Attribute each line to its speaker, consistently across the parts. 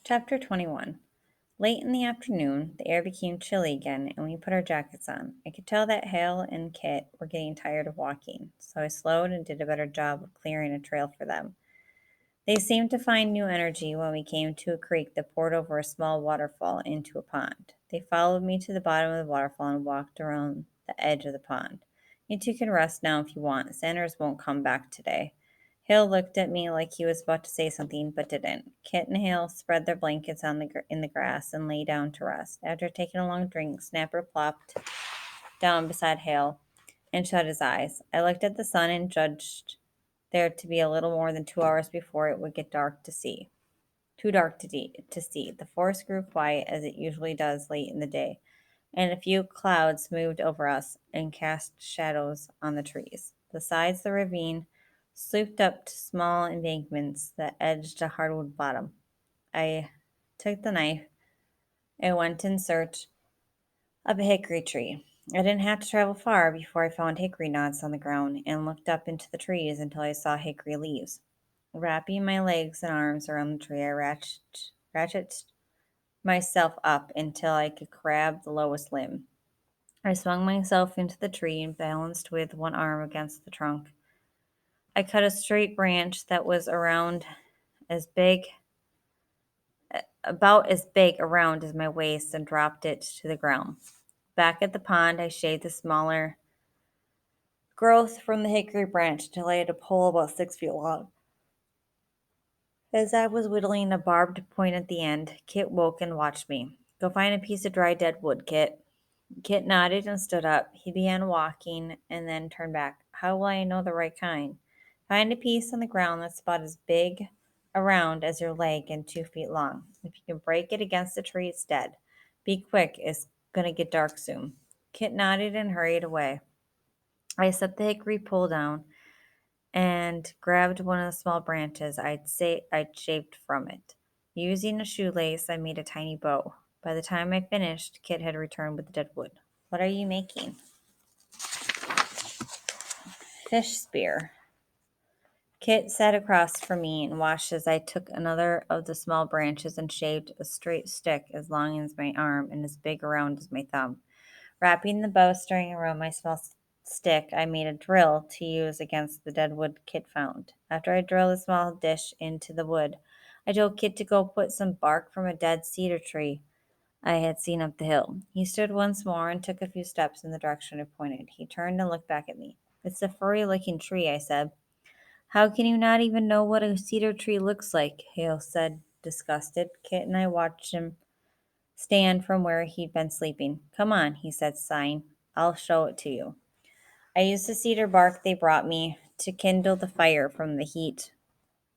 Speaker 1: Chapter 21. Late in the afternoon, the air became chilly again, and we put our jackets on. I could tell that Hale and Kit were getting tired of walking, so I slowed and did a better job of clearing a trail for them. They seemed to find new energy when we came to a creek that poured over a small waterfall into a pond. They followed me to the bottom of the waterfall and walked around the edge of the pond. You two can rest now if you want. Sanders won't come back today. Hale looked at me like he was about to say something, but didn't. Kit and Hale spread their blankets in the grass and lay down to rest. After taking a long drink, Snapper plopped down beside Hale and shut his eyes. I looked at the sun and judged there to be a little more than 2 hours before it would get dark to see. Too dark to see. The forest grew quiet as it usually does late in the day, and a few clouds moved over us and cast shadows on the trees. The sides of the ravine slooped up to small embankments that edged a hardwood bottom. I took the knife and went in search of a hickory tree. I didn't have to travel far before I found hickory knots on the ground and looked up into the trees until I saw hickory leaves. Wrapping my legs and arms around the tree, I ratcheted myself up until I could grab the lowest limb. I swung myself into the tree and balanced with one arm against the trunk. I cut a straight branch that was as big, about as big around as my waist, and dropped it to the ground. Back at the pond, I shaved the smaller growth from the hickory branch until I had a pole about 6 feet long. As I was whittling a barbed point at the end, Kit woke and watched me. Go find a piece of dry dead wood, Kit. Kit nodded and stood up. He began walking and then turned back. How will I know the right kind? Find a piece on the ground that's about as big around as your leg and 2 feet long. If you can break it against a tree, it's dead. Be quick, it's gonna get dark soon. Kit nodded and hurried away. I set the hickory pole down and grabbed one of the small branches I'd shaved from it. Using a shoelace, I made a tiny bow. By the time I finished, Kit had returned with the dead wood. What are you making? Fish spear. Kit sat across from me and watched as I took another of the small branches and shaved a straight stick as long as my arm and as big around as my thumb. Wrapping the bowstring around my small stick, I made a drill to use against the dead wood Kit found. After I drilled a small dish into the wood, I told Kit to go put some bark from a dead cedar tree I had seen up the hill. He stood once more and took a few steps in the direction I pointed. He turned and looked back at me. It's a furry-looking tree, I said. How can you not even know what a cedar tree looks like? Hale said, disgusted. Kit and I watched him stand from where he'd been sleeping. Come on, he said, sighing. I'll show it to you. I used the cedar bark they brought me to kindle the fire from the heat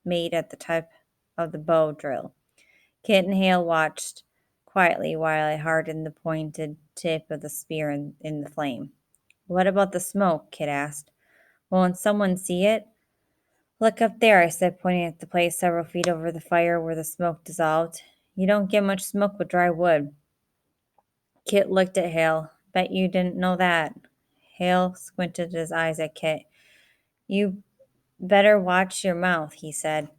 Speaker 1: made at the tip of the bow drill. Kit and Hale watched quietly while I hardened the pointed tip of the spear in the flame. What about the smoke? Kit asked. Won't someone see it? Look up there, I said, pointing at the place several feet over the fire where the smoke dissolved. You don't get much smoke with dry wood. Kit looked at Hale. Bet you didn't know that. Hale squinted his eyes at Kit. You better watch your mouth, he said.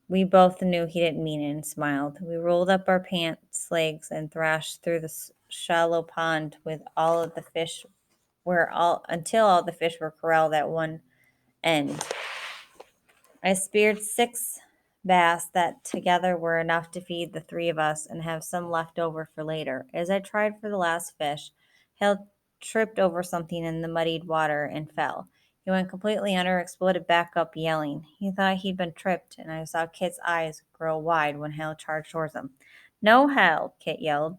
Speaker 1: We both knew he didn't mean it and smiled. We rolled up our pants legs and thrashed through the shallow pond with all of the fish until all the fish were corralled at one end. I speared 6 bass that together were enough to feed the 3 of us and have some left over for later. As I tried for the last fish, Hale tripped over something in the muddied water and fell. He went completely under, exploded back up, yelling. He thought he'd been tripped, and I saw Kit's eyes grow wide when Hale charged towards him. No, Hale, Kit yelled.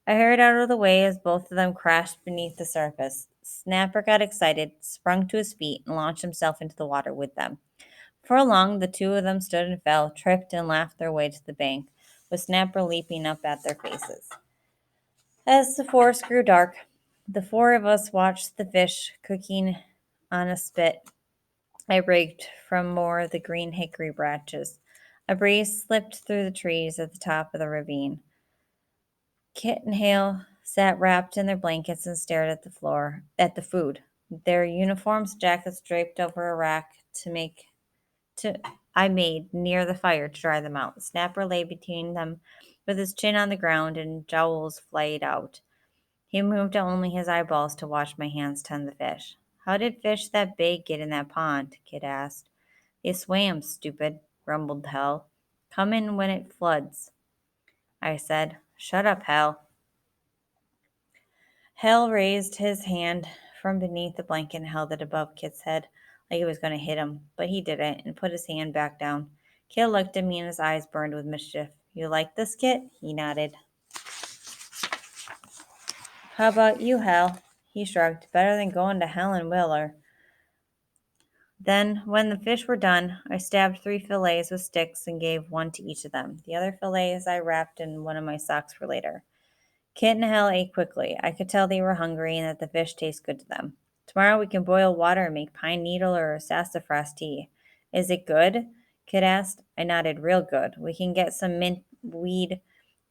Speaker 1: I hurried out of the way as both of them crashed beneath the surface. Snapper got excited, sprung to his feet, and launched himself into the water with them. For long, the 2 of them stood and fell, tripped and laughed their way to the bank, with Snapper leaping up at their faces. As the forest grew dark, the 4 of us watched the fish cooking on a spit I rigged from more of the green hickory branches. A breeze slipped through the trees at the top of the ravine. Kit and Hale sat wrapped in their blankets and stared at the food. Their uniforms, jackets draped over a rack to I made near the fire to dry them out. Snapper lay between them with his chin on the ground and jowls flayed out. He moved only his eyeballs to watch my hands tend the fish. How did fish that big get in that pond? Kit asked. They swam, stupid, grumbled Hal. Come in when it floods, I said. Shut up, Hal. Hal raised his hand from beneath the blanket and held it above Kit's head like he was going to hit him, but he didn't and put his hand back down. Kit looked at me and his eyes burned with mischief. You like this, Kit? He nodded. How about you, Hal? He shrugged. Better than going to Helen Wheeler. Then, when the fish were done, I stabbed 3 fillets with sticks and gave one to each of them. The other fillets I wrapped in one of my socks for later. Kit and Hal ate quickly. I could tell they were hungry and that the fish tasted good to them. Tomorrow we can boil water and make pine needle or sassafras tea. Is it good? Kit asked. I nodded. Real good. We can get some mint weed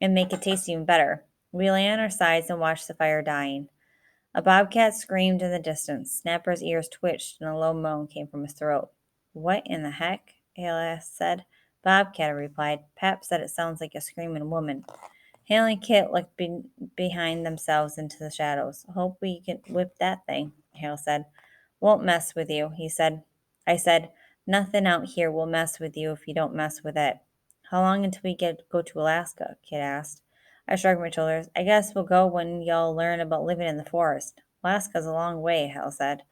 Speaker 1: and make it taste even better. We lay on our sides and watched the fire dying. A bobcat screamed in the distance. Snapper's ears twitched and a low moan came from his throat. What in the heck? Hale said. Bobcat, I replied. Pap said it sounds like a screaming woman. Hale and Kit looked behind themselves into the shadows. Hope we can whip that thing, Hale said. Won't mess with you, he said. I said, nothing out here will mess with you if you don't mess with it. How long until we go to Alaska? Kit asked. I shrugged my shoulders. I guess we'll go when y'all learn about living in the forest. Alaska's a long way, Hal said.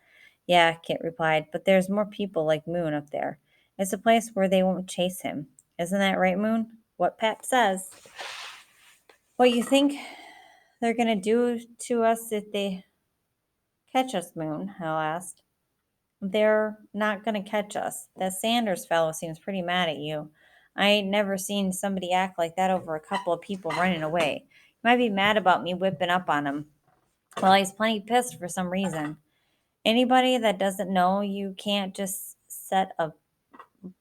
Speaker 1: Yeah, Kit replied, but there's more people like Moon up there. It's a place where they won't chase him. Isn't that right, Moon? What Pap says. What you think they're going to do to us if they catch us, Moon? Hal asked. They're not going to catch us. That Sanders fellow seems pretty mad at you. I ain't never seen somebody act like that over a couple of people running away. He might be mad about me whipping up on him. Well, he's plenty pissed for some reason. Anybody that doesn't know you can't just set a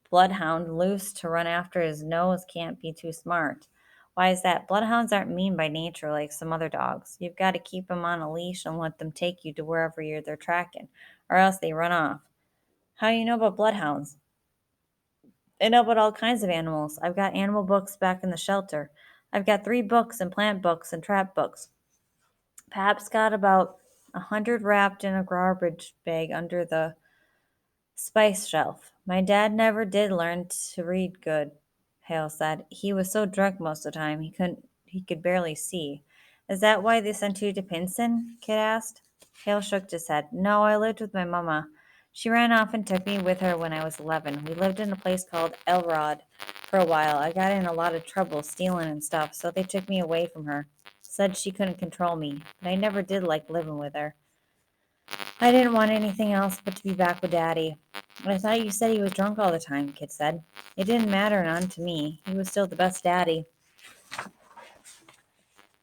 Speaker 1: bloodhound loose to run after his nose can't be too smart. Why is that? Bloodhounds aren't mean by nature like some other dogs. You've got to keep them on a leash and let them take you to wherever they're tracking, or else they run off. How do you know about bloodhounds? I know about all kinds of animals. I've got animal books back in the shelter. I've got 3 books and plant books and trap books. Pap's got about 100 wrapped in a garbage bag under the spice shelf. My dad never did learn to read good, Hale said. He was so drunk most of the time he could barely see. Is that why they sent you to Pinson? Kit asked. Hale shook his head. No, I lived with my mama. She ran off and took me with her when I was 11. We lived in a place called Elrod for a while. I got in a lot of trouble stealing and stuff, so they took me away from her. Said she couldn't control me, but I never did like living with her. I didn't want anything else but to be back with Daddy. I thought you said he was drunk all the time, Kit said. It didn't matter none to me. He was still the best daddy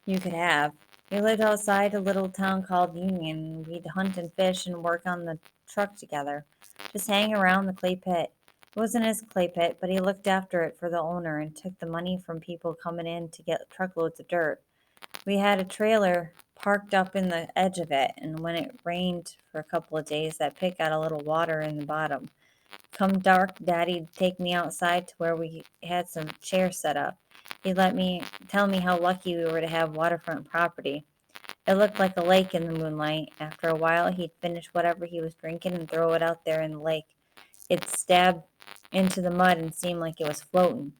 Speaker 1: you could have. We lived outside a little town called Union. We'd hunt and fish and work on the truck together. Just hang around the clay pit. It wasn't his clay pit, but he looked after it for the owner and took the money from people coming in to get truckloads of dirt. We had a trailer parked up in the edge of it, and when it rained for a couple of days, that pit got a little water in the bottom. Come dark, Daddy'd take me outside to where we had some chairs set up. He'd let me tell me how lucky we were to have waterfront property. It looked like a lake in the moonlight. After a while, he'd finish whatever he was drinking and throw it out there in the lake. It'd stab into the mud and seem like it was floating.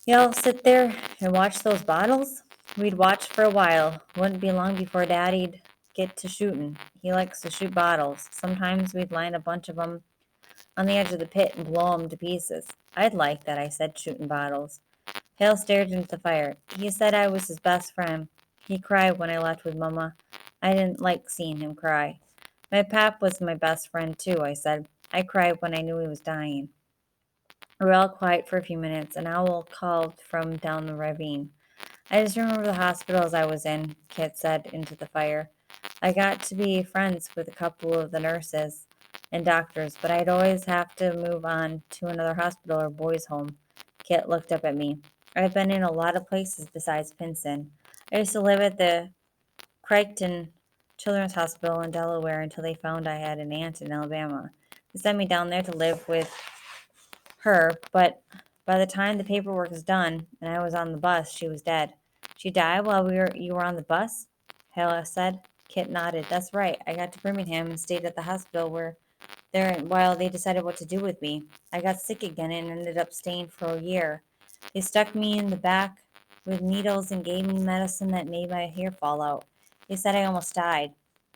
Speaker 1: Y'all sit there and watch those bottles? We'd watch for a while. Wouldn't be long before Daddy'd get to shooting. He likes to shoot bottles. Sometimes we'd line a bunch of them on the edge of the pit and blow 'em to pieces. I'd like that, I said, shooting bottles. Hale stared into the fire. He said I was his best friend. He cried when I left with Mama. I didn't like seeing him cry. My pap was my best friend, too, I said. I cried when I knew he was dying. We were all quiet for a few minutes. An owl called from down the ravine. I just remember the hospitals I was in, Kit said into the fire. I got to be friends with a couple of the nurses and doctors, but I'd always have to move on to another hospital or boys' home. Kit looked up at me. I've been in a lot of places besides Pinson. I used to live at the Crichton Children's Hospital in Delaware until they found I had an aunt in Alabama. They sent me down there to live with her, but by the time the paperwork was done and I was on the bus, she was dead. She died while you were on the bus? Hale said. Kit nodded. That's right. I got to Birmingham and stayed at the hospital while they decided what to do with me. I got sick again and ended up staying for a year. They stuck me in the back with needles and gave me medicine that made my hair fall out. They said I almost died.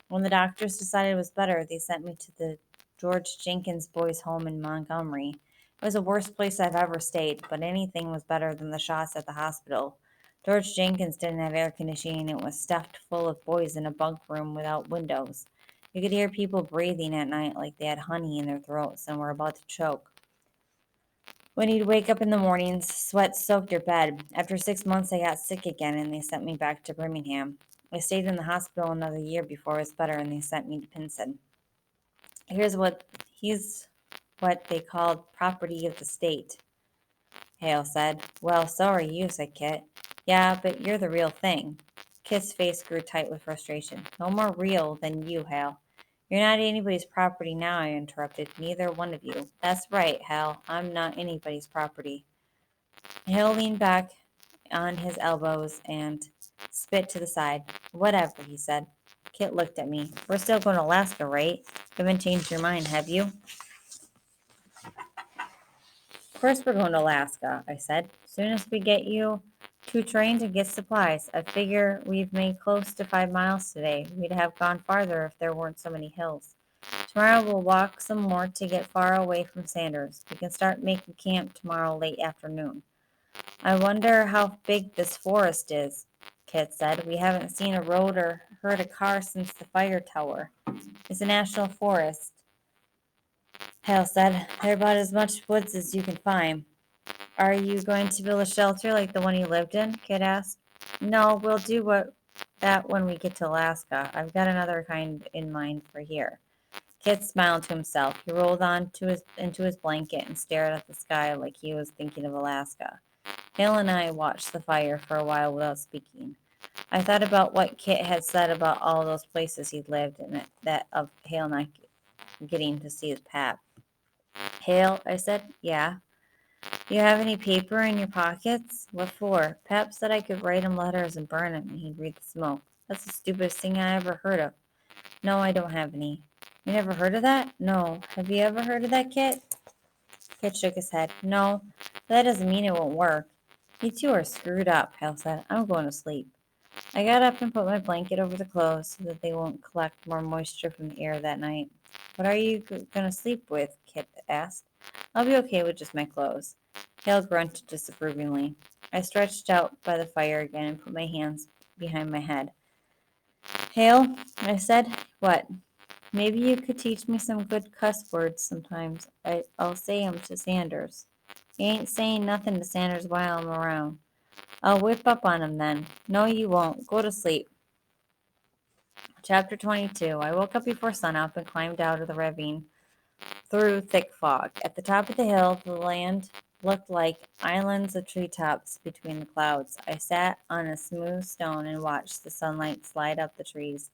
Speaker 1: When the doctors decided it was better, they sent me to the George Jenkins Boys' Home in Montgomery. It was the worst place I've ever stayed, but anything was better than the shots at the hospital. George Jenkins didn't have air conditioning. It was stuffed full of boys in a bunk room without windows. You could hear people breathing at night like they had honey in their throats and were about to choke. When you'd wake up in the mornings, sweat soaked your bed. After 6 months, I got sick again and they sent me back to Birmingham. I stayed in the hospital another year before it was better and they sent me to Pinson. He's what they called property of the state, Hale said. Well, so are you, said Kit. Yeah, but you're the real thing. Kit's face grew tight with frustration. No more real than you, Hale. You're not anybody's property now, I interrupted. Neither one of you. That's right, Hal. I'm not anybody's property. Hale leaned back on his elbows and spit to the side. Whatever, he said. Kit looked at me. We're still going to Alaska, right? You haven't changed your mind, have you? Of course we're going to Alaska, I said. As soon as we get you 2 trains and get supplies. I figure we've made close to 5 miles today. We'd have gone farther if there weren't so many hills. Tomorrow we'll walk some more to get far away from Sanders. We can start making camp tomorrow late afternoon. I wonder how big this forest is, Kit said. We haven't seen a road or heard a car since the fire tower. It's a national forest, Hale said. They're about as much woods as you can find. Are you going to build a shelter like the one you lived in? Kit asked. No, we'll do that when we get to Alaska. I've got another kind in mind for here. Kit smiled to himself. He rolled into his blanket and stared at the sky like he was thinking of Alaska. Hale and I watched the fire for a while without speaking. I thought about what Kit had said about all those places he'd lived and that of Hale not getting to see his pap. Hale, I said, yeah. Do you have any paper in your pockets? What for? Pap said I could write him letters and burn them and he'd read the smoke. That's the stupidest thing I ever heard of. No, I don't have any. You never heard of that? No. Have you ever heard of that, Kit? Kit shook his head. No, but that doesn't mean it won't work. You two are screwed up, Hal said. I'm going to sleep. I got up and put my blanket over the clothes so that they won't collect more moisture from the air that night. What are you going to sleep with? Kit asked. I'll be okay with just my clothes. Hale grunted disapprovingly. I stretched out by the fire again and put my hands behind my head. Hale, I said, what? Maybe you could teach me some good cuss words sometimes. I'll say 'em to Sanders. He ain't saying nothing to Sanders while I'm around. I'll whip up on him then. No, you won't. Go to sleep. Chapter 22. I woke up before sunup and climbed out of the ravine through thick fog. At the top of the hill, the land looked like islands of treetops between the clouds. I sat on a smooth stone and watched the sunlight slide up the trees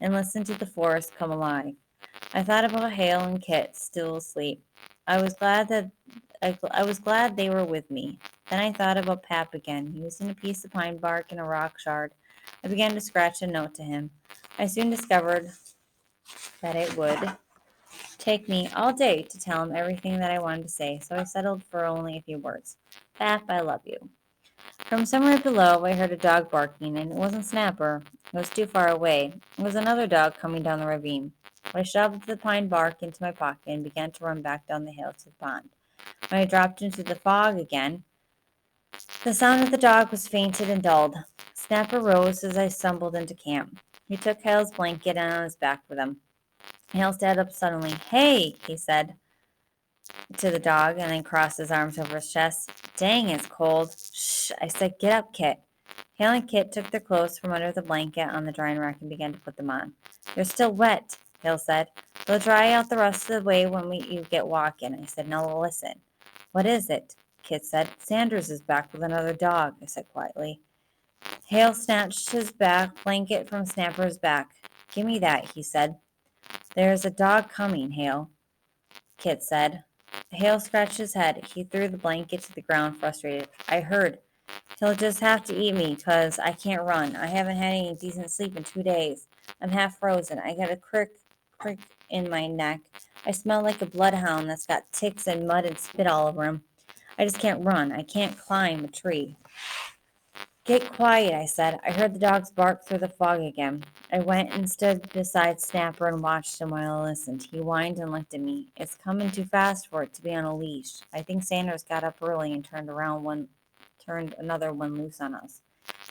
Speaker 1: and listened to the forest come alive. I thought about Hale and Kit still asleep. I was glad they were with me. Then I thought about Pap again, using a piece of pine bark and a rock shard. I began to scratch a note to him. I soon discovered that it would take me all day to tell him everything that I wanted to say, so I settled for only a few words. Pap, I love you. From somewhere below, I heard a dog barking, and it wasn't Snapper. It was too far away. It was another dog coming down the ravine. I shoved the pine bark into my pocket and began to run back down the hill to the pond. When I dropped into the fog again, the sound of the dog was fainted and dulled. Snapper rose as I stumbled into camp. He took Hale's blanket and on his back with him. Hale sat up suddenly. Hey, he said to the dog and then crossed his arms over his chest. Dang, it's cold. Shh, I said, get up, Kit. Hale and Kit took their clothes from under the blanket on the drying rack and began to put them on. They're still wet, Hale said. They'll dry out the rest of the way when you get walking. I said, now listen. What is it? Kit said. Sanders is back with another dog, I said quietly. Hale snatched his back blanket from Snapper's back. Give me that, he said. There's a dog coming, Hale, Kit said. Hale scratched his head. He threw the blanket to the ground, frustrated. I heard. He'll just have to eat me, 'cause I can't run. I haven't had any decent sleep in 2 days. I'm half frozen. I got a crick in my neck. I smell like a bloodhound that's got ticks and mud and spit all over him. I just can't run. I can't climb a tree. Get quiet, I said. I heard the dogs bark through the fog again. I went and stood beside Snapper and watched him while I listened. He whined and looked at me. It's coming too fast for it to be on a leash. I think Sanders got up early and turned another one loose on us.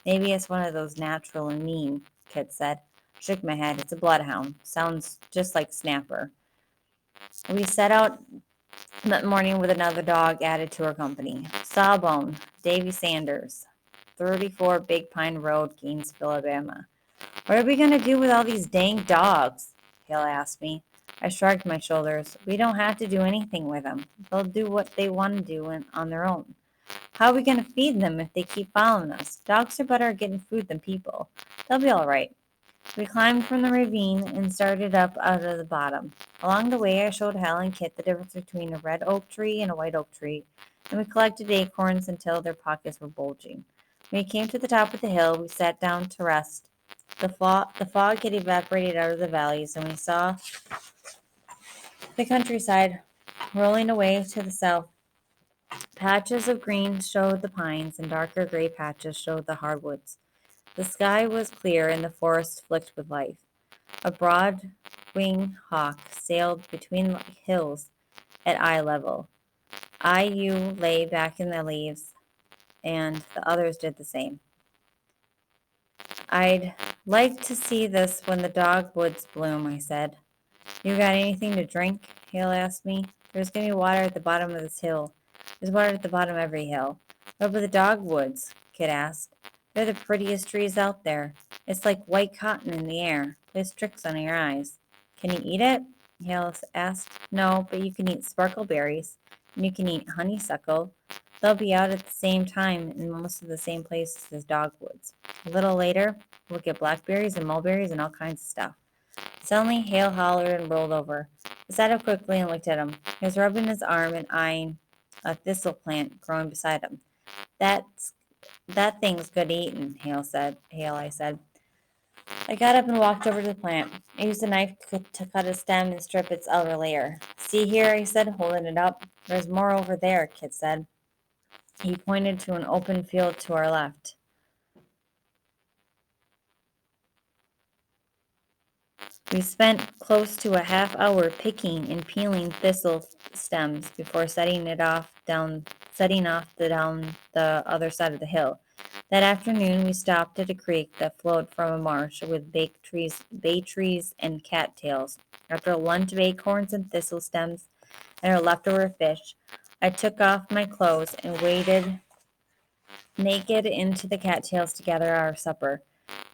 Speaker 1: Maybe it's one of those natural and mean, Kit said. Shook my head. It's a bloodhound. Sounds just like Snapper. We set out that morning with another dog added to our company. Sawbone, Davy Sanders, 34 Big Pine Road, Gainesville, Alabama. What are we going to do with all these dang dogs? Hale asked me. I shrugged my shoulders. We don't have to do anything with them. They'll do what they want to do on their own. How are we going to feed them if they keep following us? Dogs are better at getting food than people. They'll be all right. We climbed from the ravine and started up out of the bottom. Along the way, I showed Hal and Kit the difference between a red oak tree and a white oak tree, and we collected acorns until their pockets were bulging. When we came to the top of the hill, we sat down to rest. The fog had evaporated out of the valleys, and we saw the countryside rolling away to the south. Patches of green showed the pines, and darker gray patches showed the hardwoods. The sky was clear, and the forest flicked with life. A broad-winged hawk sailed between the hills at eye level. IU lay back in the leaves, and the others did the same. I'd like to see this when the dogwoods bloom, I said. You got anything to drink? Hale asked me. There's going to be water at the bottom of this hill. There's water at the bottom of every hill. What about the dogwoods? Kit asked. They're the prettiest trees out there. It's like white cotton in the air. Plays tricks on your eyes. Can you eat it? Hale asked. No, but you can eat sparkleberries, and you can eat honeysuckle. They'll be out at the same time in most of the same places as dogwoods. A little later, we'll get blackberries and mulberries and all kinds of stuff. Suddenly, Hale hollered and rolled over. I sat up quickly and looked at him. He was rubbing his arm and eyeing a thistle plant growing beside him. That thing's good eating, I said. I got up and walked over to the plant. I used a knife to cut a stem and strip its outer layer. See here, I said, holding it up. There's more over there, Kit said. He pointed to an open field to our left. We spent close to a half hour picking and peeling thistle stems before setting off down the other side of the hill. That afternoon, we stopped at a creek that flowed from a marsh with bay trees and cattails. After a lunch of acorns and thistle stems and our leftover fish, I took off my clothes and waded naked into the cattails to gather our supper.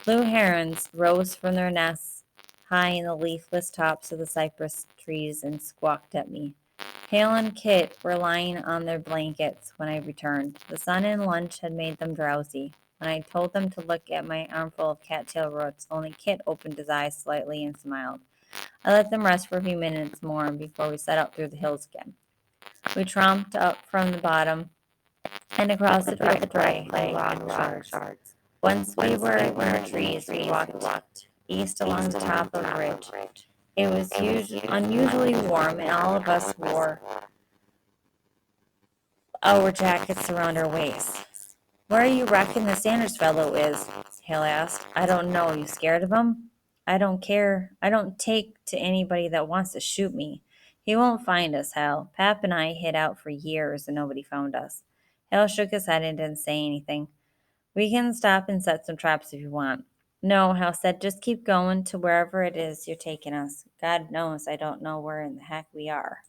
Speaker 1: Blue herons rose from their nests high in the leafless tops of the cypress trees and squawked at me. Hale and Kit were lying on their blankets when I returned. The sun and lunch had made them drowsy. When I told them to look at my armful of cattail roots, only Kit opened his eyes slightly and smiled. I let them rest for a few minutes more before we set out through the hills again. We tromped up from the bottom and across the driveway like log shards. Once we were in the trees, we walked east along the top of the ridge. It was unusually warm, and all of us wore our jackets around our waists. Where are you reckon the Sanders fellow is? Hale asked. I don't know. You scared of him? I don't care. I don't take to anybody that wants to shoot me. He won't find us, Hal. Pap and I hid out for years and nobody found us. Hale shook his head and didn't say anything. We can stop and set some traps if you want. No, Hal said, just keep going to wherever it is you're taking us. God knows I don't know where in the heck we are.